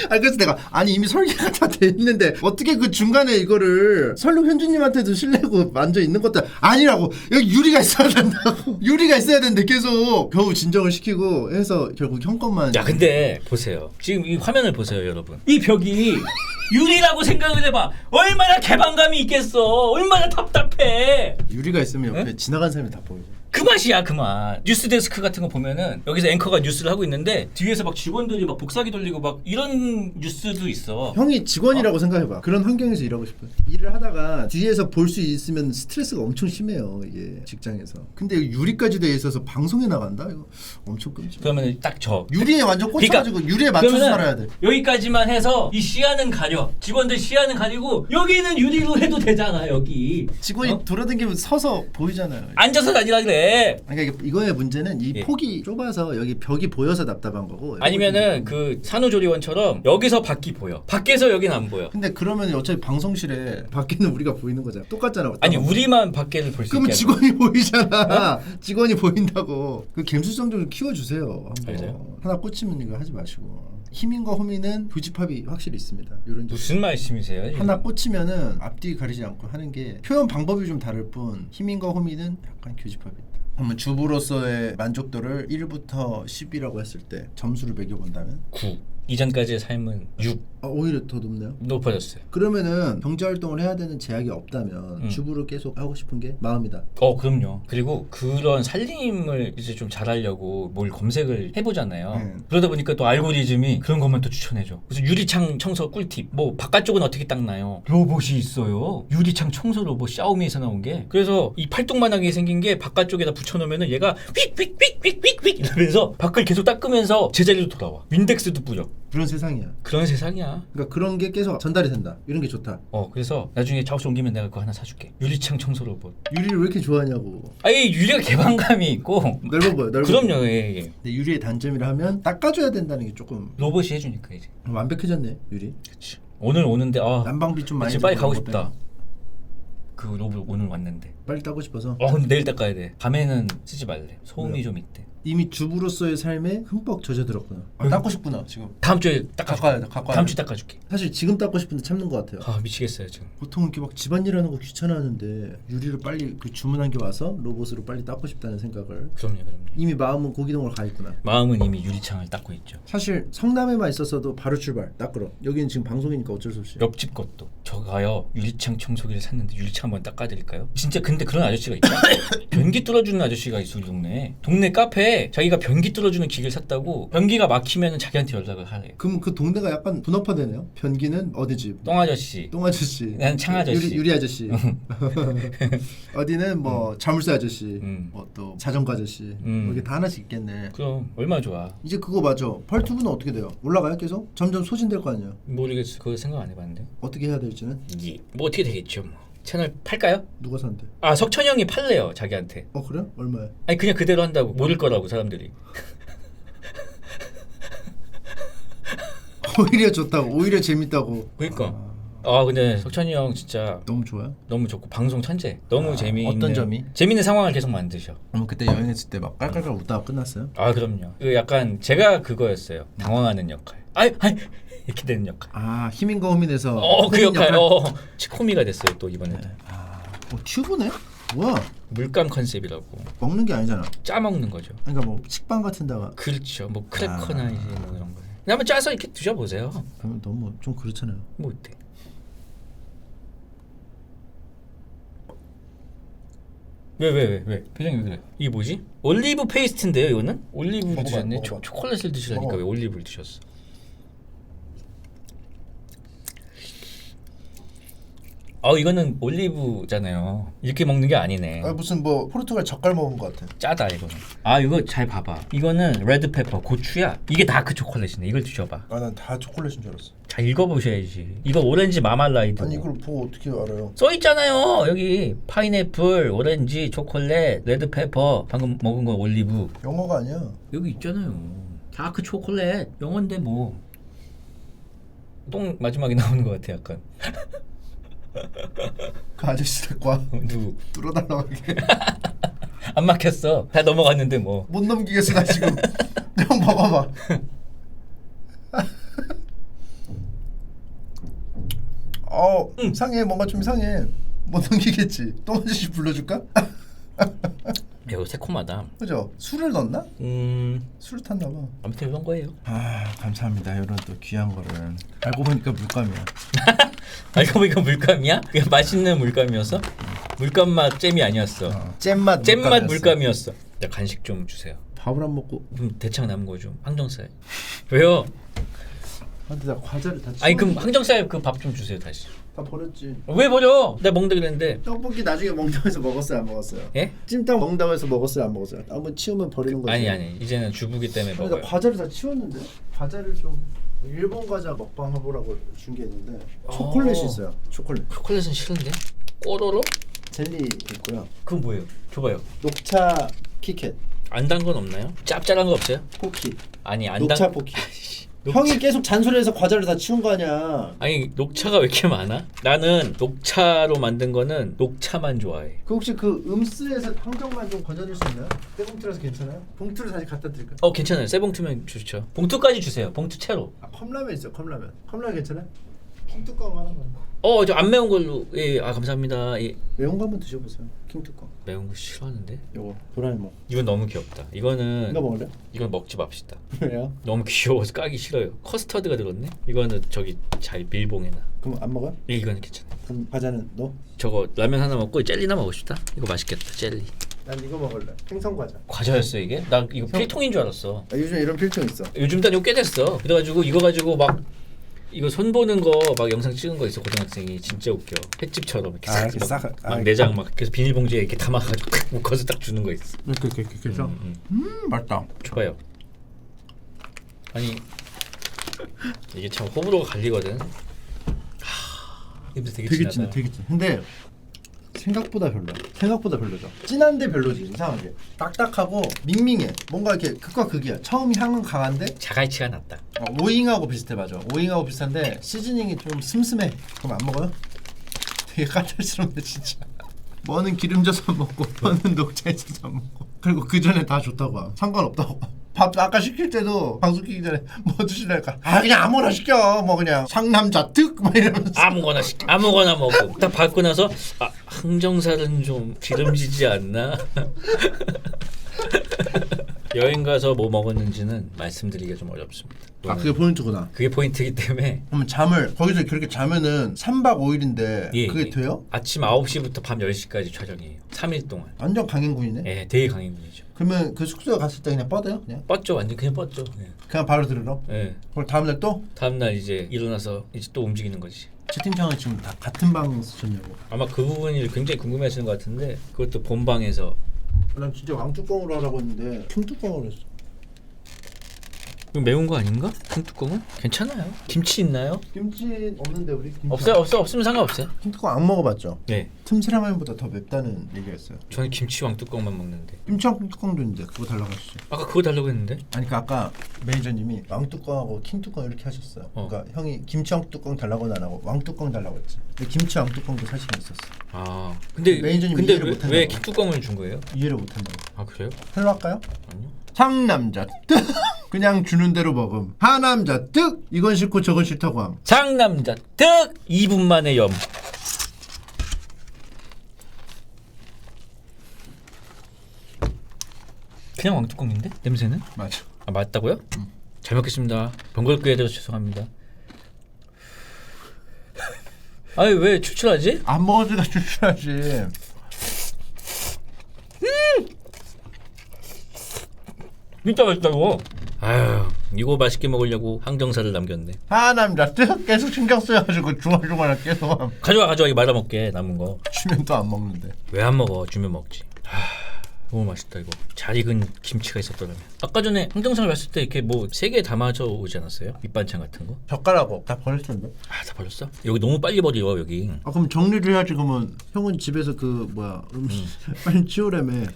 그래서 내가 이미 설계가 다 돼 있는데 어떻게 그 중간에 이거를 셜록 현주님한테도 실내고 만져 있는 것도 아니라고. 여기 유리가 있어야 된다고. 유리가 있어야 되는데 계속 겨우 진정을 시키고 해서 결국 형 것만. 야 근데 보세요. 지금 이 화면을 보세요 여러분. 이 벽이 유리라고 생각을 해봐. 얼마나 개방감이 있겠어. 얼마나 답답해. 유리가 있으면 옆에 지나간 사람이 다 보이죠. 그 맛이야 그 맛. 뉴스 데스크 같은 거 보면은 여기서 앵커가 뉴스를 하고 있는데 뒤에서 막 직원들이 막 복사기 돌리고 막 이런 뉴스도 있어. 형이 직원이라고 생각해봐. 그런 환경에서 일하고 싶어요. 일을 하다가 뒤에서 볼 수 있으면 스트레스가 엄청 심해요 이게 직장에서. 근데 유리까지 돼 있어서 방송에 나간다? 이거 엄청 끔찍해. 그러면 딱 저 유리에 완전 꽂혀가지고 유리에 맞춰서 살아야 돼. 여기까지만 해서 이 시야는 가려. 직원들 시야는 가리고 여기는 유리로 해도 되잖아 여기. 직원이 돌아다니면 서서 보이잖아요. 앉아서 다니라 그래. 그러니까 이거의 문제는 이 예. 폭이 좁아서 여기 벽이 보여서 답답한 거고. 아니면은 그 산후조리원처럼 여기서 밖이 보여. 밖에서 여긴 안 보여. 근데 그러면 어차피 방송실에 밖에는 우리가 보이는 거잖아. 똑같잖아. 아니 우리만 밖에를 볼 수 있게. 그러면 직원이 보이잖아. 직원이 보인다고. 그 감수성 좀 키워주세요. 한번. 알죠. 하나 꽂히면 이거 하지 마시고. 희민과 호민은 교집합이 확실히 있습니다. 이런 무슨 말씀이세요? 지금? 하나 꽂히면은 앞뒤 가리지 않고 하는 게 표현 방법이 좀 다를 뿐 희민과 호민은 약간 교집합이 있다. 그러면 주부로서의 만족도를 1부터 10이라고 했을 때 점수를 매겨본다면 9. 이전까지의 삶은 6. 오히려 더 높네요. 높아졌어요. 그러면은 경제활동을 해야 되는 제약이 없다면 주부를 계속 하고 싶은 게 마음이다. 그럼요. 그리고 그런 살림을 이제 좀 잘하려고 뭘 검색을 해보잖아요. 그러다 보니까 또 알고리즘이 그런 것만 또 추천해줘. 그래서 유리창 청소 꿀팁. 뭐 바깥쪽은 어떻게 닦나요? 로봇이 있어요. 유리창 청소 로봇 샤오미에서 나온 게. 그래서 이 팔뚝만하게 생긴 게 바깥쪽에다 붙여놓으면은 얘가 휙휙휙휙휙휙 이러면서 밖을 계속 닦으면서 제자리로 돌아와. 윈덱스도 뿌려. 그런 세상이야. 그런 세상이야. 그러니까 그런 게 계속 전달이 된다. 이런 게 좋다. 그래서 나중에 작업실 옮기면 내가 그거 하나 사줄게. 유리창 청소 로봇. 유리를 왜 이렇게 좋아하냐고. 아니 유리가 개방감이 있고. 넓어 보여. 넓어. 그럼요. 예. 근데 유리의 단점이라 하면 닦아줘야 된다는 게 조금 로봇이 해주니까 이제. 완벽해졌네 유리. 그치. 오늘 오는데 난방비 좀 많이 지금 빨리 가고 들어간 것 싶다. 때문에. 그 로봇 오늘 왔는데. 빨리 닦고 싶어서. 근데 내일 닦아야 돼. 밤에는 쓰지 말래. 소음이 왜요? 좀 있대. 이미 주부로서의 삶에 흠뻑 젖어들었구나. 닦고 싶구나 지금. 다음 주에 닦아줄게. 갖고 와야 돼, 갖고 와야 다음 돼. 주에 닦아줄게. 사실 지금 닦고 싶은데 참는 것 같아요. 미치겠어요 지금. 보통 이렇게 막 집안일하는 거 귀찮아하는데 유리를 빨리 그 주문한 게 와서 로봇으로 빨리 닦고 싶다는 생각을. 그럼요. 이미 마음은 고기동으로 가 있구나. 마음은 이미 유리창을 닦고 있죠. 사실 성남에만 있었어도 바로 출발 닦으러. 여기는 지금 방송이니까 어쩔 수 없이. 옆집 것도 저가요 유리창 청소기를 샀는데 유리창 한번 닦아드릴까요? 진짜 근데 그런 아저씨가 있다. 변기 뚫어주는 아저씨가 있어 우리 동네 카페에 자기가 변기 뚫어주는 기계를 샀다고. 변기가 막히면 자기한테 연락을 하래. 그럼 그 동네가 약간 분업화되네요. 변기는 어디 집? 똥 아저씨. 똥 아저씨. 난 창 아저씨. 유리 아저씨. 어디는 뭐 자물쇠 아저씨. 뭐 또 자전거 아저씨. 뭐 이게 다 하나씩 있겠네. 그럼 얼마나 좋아. 이제 그거 맞아. 펄튜브는 어떻게 돼요? 올라가요 계속? 점점 소진될 거 아니에요? 모르겠어. 그거 생각 안 해봤는데. 어떻게 해야 될지는? 이게 뭐 어떻게 되겠죠 뭐. 채널 팔까요? 누가 산대? 석천이 형이 팔래요 자기한테. 그래? 얼마야? 아니 그냥 그대로 한다고. 모를 거라고 사람들이. 오히려 좋다고. 오히려 재밌다고. 그러니까. 근데 석천이 형 진짜 너무 좋아요? 너무 좋고 방송 천재. 너무 재미있는. 어떤 점이? 재밌는 상황을 계속 만드셔. 그럼 그때 여행했을 때 막 깔깔깔 웃다가 끝났어요? 그럼요. 그 약간 제가 그거였어요. 당황하는 역할. 아이 이렇게 되는 역할. 희민과 호민에서 그 역할. 코미가 됐어요 또 이번에. 네. 튜브네? 뭐야? 물감 컨셉이라고. 먹는 게 아니잖아. 짜 먹는 거죠. 그러니까 뭐 식빵 같은 데가. 그렇죠. 뭐 크래커나 이제 뭐 이런 거. 한번 짜서 이렇게 드셔보세요. 그러면 너무 좀 그렇잖아요. 뭐 어때? 왜? 표정이 왜 그래? 이게 뭐지? 올리브 페이스트인데요 이거는? 올리브를 먹어봐, 드셨네? 먹어봐. 초콜릿을 드시라니까 먹어. 왜 올리브를 드셨어? 이거는 올리브잖아요. 이렇게 먹는 게 아니네. 무슨 뭐 포르투갈 젓갈 먹은 것 같아. 짜다 이거는. 이거 잘 봐봐. 이거는 레드페퍼 고추야. 이게 다크 초콜릿이네. 이걸 드셔봐. 난 다 초콜릿인 줄 알았어. 잘 읽어보셔야지. 이거 오렌지 마말라이드. 아니 이걸 보고 어떻게 알아요? 써 있잖아요. 여기 파인애플, 오렌지, 초콜릿, 레드페퍼. 방금 먹은 건 올리브. 영어가 아니야. 여기 있잖아요. 다크 초콜릿. 영어인데 뭐. 똥 마지막에 나오는 것 같아 약간. 그 아저씨 과 누구? 뚫어달라고 하게. 안 막혔어. 다 넘어갔는데 뭐. 못 넘기겠어 나 지금. 좀 먹어봐. 상해. 뭔가 좀 이상해. 못 넘기겠지. 또 아저씨 불러줄까? 이거 새콤하다. 그죠? 술을 넣었나? 술을 탔나 봐. 아무튼 이런 거예요. 감사합니다. 이런 또 귀한 거를. 알고 보니까 물감이야. 알고 보니까 물감이야? 그게 맛있는 물감이었어? 물감 맛 잼이 아니었어. 잼맛 잼맛 물감이었어. 야, 간식 좀 주세요. 밥을 안 먹고. 좀 대창 남은 거 좀. 항정살. 왜요? 근데 나 과자를 다 아니 그럼 항정살 그 밥 좀 주세요 다시. 다 버렸지. 왜 버려? 내가 먹는다 그랬는데. 떡볶이 나중에 먹는다고 해서 먹었어요 안 먹었어요? 예? 찜닭 먹는다고 해서 먹었어요 안 먹었어요? 한번 치우면 버리는 거지. 아니 이제는 주부기 때문에 근데 먹어요. 나 과자를 다 치웠는데? 과자를 좀 일본 과자 먹방 해보라고 준 게 있는데 초콜릿이 있어요. 초콜릿 초콜릿은 싫은데? 꼬로로? 젤리 있고요. 그건 뭐예요? 줘봐요. 녹차 키캣 안 단 건 없나요? 짭짤한 거 없어요? 포키 아니 안 녹차 단. 포키. 형이 계속 잔소리해서 과자를 다 치운 거 아니야. 아니 녹차가 왜 이렇게 많아? 나는 녹차로 만든 거는 녹차만 좋아해. 그 혹시 그 음스에서 항정만 좀 건져줄 수 있나요? 떼봉투라서 괜찮아요? 봉투를 다시 갖다 드릴까요? 괜찮아요. 새 봉투면 좋죠. 봉투까지 주세요. 봉투 채로. 컵라면 있어요. 컵라면. 컵라면 괜찮아요? 킹뚜껑 하나만. 저 안 매운 걸로. 예, 감사합니다. 예. 매운 거 한번 드셔보세요. 킹뚜껑. 매운 거 싫어하는데? 요거 도라에몽. 이건 너무 귀엽다. 이거는 이거 먹을래? 이건 먹지 맙시다. 왜요? 너무 귀여워서 까기 싫어요. 커스터드가 들었네. 이거는 저기 잘 밀봉해놔. 그럼 안 먹어요? 예, 이거는 괜찮아. 그럼 과자는 너? 저거 라면 하나 먹고 젤리나 먹고 싶다. 이거 맛있겠다. 젤리. 난 이거 먹을래. 생선 과자. 과자였어 이게? 나 이거 필통인 줄 알았어. 요즘 이런 필통 있어. 요즘 단 이거 꽤 됐어. 그래가지고 이거 가지고 막 이거 손 보는 거 막 영상 찍은 거 있어. 고등학생이 진짜 웃겨. 횟집처럼 이렇게 이렇게 싹. 막 내장 막 그래서 비닐봉지에 이렇게 담아가지고 묶어서 딱 주는 거 있어. 이렇게 그죠? 맛있다. 좋아요. 아니 이게 참 호불호가 갈리거든. 이거 되게 되게 진하다. 진, 되게 진. 근데 생각보다 별로야. 생각보다 별로죠. 진한데 별로지 이상하게. 딱딱하고 밍밍해. 뭔가 이렇게 극과 극이야. 처음 향은 강한데 자갈치가 낫다. 오잉하고 비슷해 맞아. 오잉하고 비슷한데 시즈닝이 좀 슴슴해. 그럼 안 먹어요? 되게 까탈스러운데 진짜. 뭐는 기름져서 먹고 뭐는 녹차 있어서 먹고 그리고 그 전에 다 좋다고 상관없다고. 밥 아까 시킬 때도 방송 키기 전에 뭐 드실래까? 그냥 아무거나 시켜. 뭐 그냥 상남자 특 이러면서 아무거나 먹고 딱 받고 나서 항정살은 좀 기름지지 않나? 여행 가서 뭐 먹었는지는 말씀드리기가 좀 어렵습니다. 그게 포인트구나. 그게 포인트이기 때문에. 그럼 잠을 거기서 그렇게 자면은 3박 5일인데 그게 돼요? 아침 9시부터 밤 10시까지 촬영이에요. 3일 동안. 완전 강행군이네. 예, 되게 강행군이죠. 그러면 그 숙소에 갔을 때 그냥 뻗어요? 뻗죠, 완전 그냥 뻗죠. 그냥 바로 들으러? 예. 그럼 다음날 또? 다음날 이제 일어나서 이제 또 움직이는 거지. 채팅창은 지금 다 같은 방 쓰셨냐고. 아마 그 부분이 굉장히 궁금해하시는 것 같은데 그것도 본방에서. 난 진짜 왕뚜껑으로 하라고 했는데 킹뚜껑으로 했어. 이거 매운 거 아닌가? 킹뚜껑은? 괜찮아요. 김치 있나요? 김치 없는데 우리? 김치 없으면 상관없어요. 킹뚜껑 안 먹어봤죠? 네. 틈새라면보다 더 맵다는 얘기가 있어요. 저는 김치 왕뚜껑만 먹는데. 김치 왕뚜껑도 있는데 그거 달라고 하시죠. 아까 그거 달라고 했는데? 아니 그 아까 매니저님이 왕뚜껑하고 킹뚜껑 이렇게 하셨어요. 그러니까 형이 김치 왕뚜껑 달라고는 안 하고 왕뚜껑 달라고 했지. 근데 김치 왕뚜껑도 사실 있었어. 근데 매니저님이 근데 이해를 못한다고. 왜 킹뚜껑을 준 거예요? 이해를 못한다고. 아 그래요? 설로 할까요? 아니요. 상남자 뜻 그냥 주는 대로 먹음. 하남자 뜻 이건 싫고 저건 싫다고 함. 상남자 득 2분 만에 염. 그냥 왕뚜껑인데? 냄새는? 맞아. 맞다고요? 잘 먹겠습니다. 번거롭게 해드려서 죄송합니다. 아니 왜 추출하지? 안 먹어주니까 추출하지. 진짜 맛있다 이거. 아유 이거 맛있게 먹으려고 항정살을 남겼네. 하나입니다. 계속 신경 쓰여가지고 중얼중얼 계속 가져와 이거 말아 먹게 남은 거. 주면 또 안 먹는데. 왜 안 먹어? 주면 먹지. 너무 맛있다 이거. 잘 익은 김치가 있었더라면. 아까 전에 항정살 봤을 때 이렇게 뭐 3개 담아져 오지 않았어요? 밑반찬 같은 거? 젓가락고 다 버릴 텐데. 다 버렸어? 여기 너무 빨리 버려 여기. 그럼 정리를 해야지. 그러면 형은 집에서 그 뭐야 빨리 치우라며.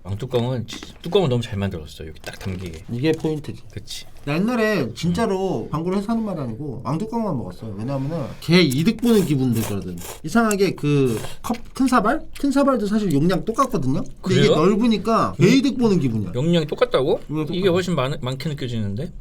왕뚜껑은 뚜껑을 너무 잘 만들었어. 여기 딱 담기게. 이게 포인트지. 그치. 나 옛날에 진짜로 광고를 해서 하는 말 아니고 왕뚜껑만 먹었어. 왜냐면은 걔 이득 보는 기분 들거든. 이상하게 그 컵 큰 사발? 큰 사발도 사실 용량 똑같거든요. 근데 이게 그래요? 넓으니까 걔 이득 보는 기분이야. 용량이 똑같다고? 똑같아. 이게 훨씬 많게 느껴지는데?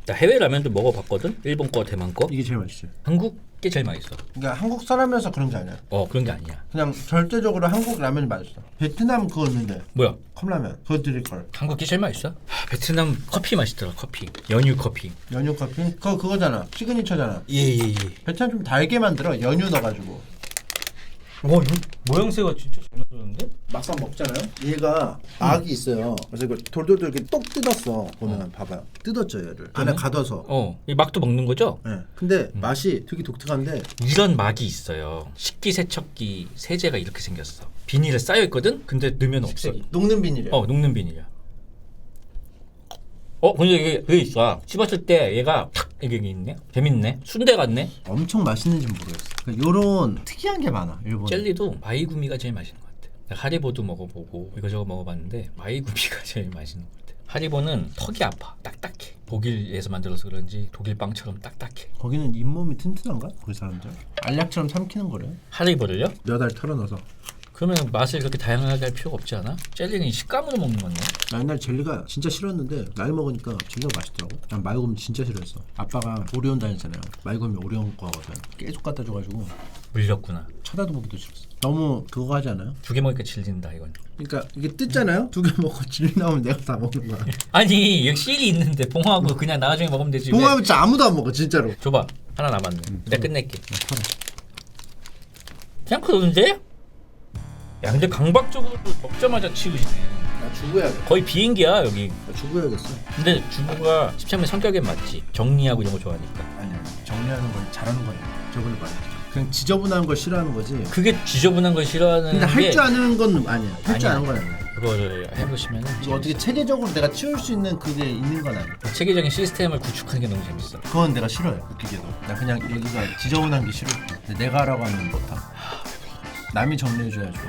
나 해외 라면도 먹어봤거든? 일본 거, 대만 거. 이게 제일 맛있지. 한국 게 제일 맛있어. 그러니까 한국 사람이라서 그런 게 아니야. 그런 게 아니야. 그냥 절대적으로 한국 라면이 맛있어. 베트남 그거 있는데 뭐야? 컵라면 그거 드릴 걸. 한국 게 제일 맛있어? 베트남 커피 맛있더라. 커피. 연유 커피. 연유 커피? 그거잖아. 시그니처잖아. 예예예. 베트남 좀 달게 만들어. 연유 넣어가지고. 이거 모양새가 진짜 잘 만들었는데? 막상 먹잖아요. 얘가 막이 있어요. 그래서 이걸 돌돌돌 이렇게 똑 뜯었어. 보면 봐봐요. 뜯었죠 얘를. 안에 가둬서. 이 막도 먹는 거죠? 네. 근데 맛이 되게 독특한데 이런 막이 있어요. 식기세척기 세제가 이렇게 생겼어. 비닐에 쌓여 있거든. 근데 넣으면 없어. 녹는 비닐이야. 녹는 비닐이야. 근데 이게 왜 있어? 씹었을 때 얘가 탁 이게 있네. 재밌네. 순대 같네. 엄청 맛있는지 모르겠어. 그러니까 요런 특이한 게 많아 일본. 젤리도 마이구미가 제일 맛있는 것 같아. 내가 하리보도 먹어보고 이거저거 먹어봤는데 마이구미가 제일 맛있는 것 같아. 하리보는 턱이 아파. 딱딱해. 독일에서 만들어서 그런지 독일 빵처럼 딱딱해. 거기는 잇몸이 튼튼한가? 거기 사람들? 알약처럼 삼키는 거래. 하리보를요? 몇 알 털어넣어서. 그러면 맛을 그렇게 다양하게 할 필요가 없지 않아? 젤리는 식감으로 먹는 건데. 나 옛날 젤리가 진짜 싫었는데 나이 먹으니까 젤리가 맛있더라고. 난 말곰 진짜 싫어했어. 아빠가 오리온 다녔잖아요. 말곰이 오리온 거거든. 계속 갖다 줘가지고 물렸구나. 쳐다도 보기도 싫었어. 너무 그거 하지 않아요? 2개 먹으니까 질린다 이건. 그러니까 이게 뜯잖아요? 2개 먹고 질 나오면 내가 다 먹는 거야. 아니 여기 실이 있는데 봉하고 그냥 나중에 먹으면 되지. 봉하면 진짜 아무도 안 먹어 진짜로. 줘봐. 하나 남았네. 내가 끝낼게. 그냥 그런데? 야 근데 강박적으로 먹자마자 치우시네. 나 주부해야겠어. 거의 비행기야 여기. 나 주부해야겠어. 근데 주부가 십창면 성격에 맞지. 정리하고 이런 거 좋아하니까. 아니야. 정리하는 걸 잘하는 거야. 저번에 말했죠. 그냥 지저분한 걸 싫어하는 거지. 그게 지저분한 걸 싫어하는 근데 할 게 줄 아는 건 아니야. 할 줄 아니야. 아는 건 아니야. 그거를 해보시면 이거 어떻게 체계적으로 내가 치울 수 있는 그게 있는 건 아니야. 체계적인 시스템을 구축하는 게 너무 재밌어. 그건 내가 싫어해. 웃기게도. 나 그냥 여기가 지저분한 게 싫어. 근데 내가 하라고 하면 못하. 남이 정리해줘야죠.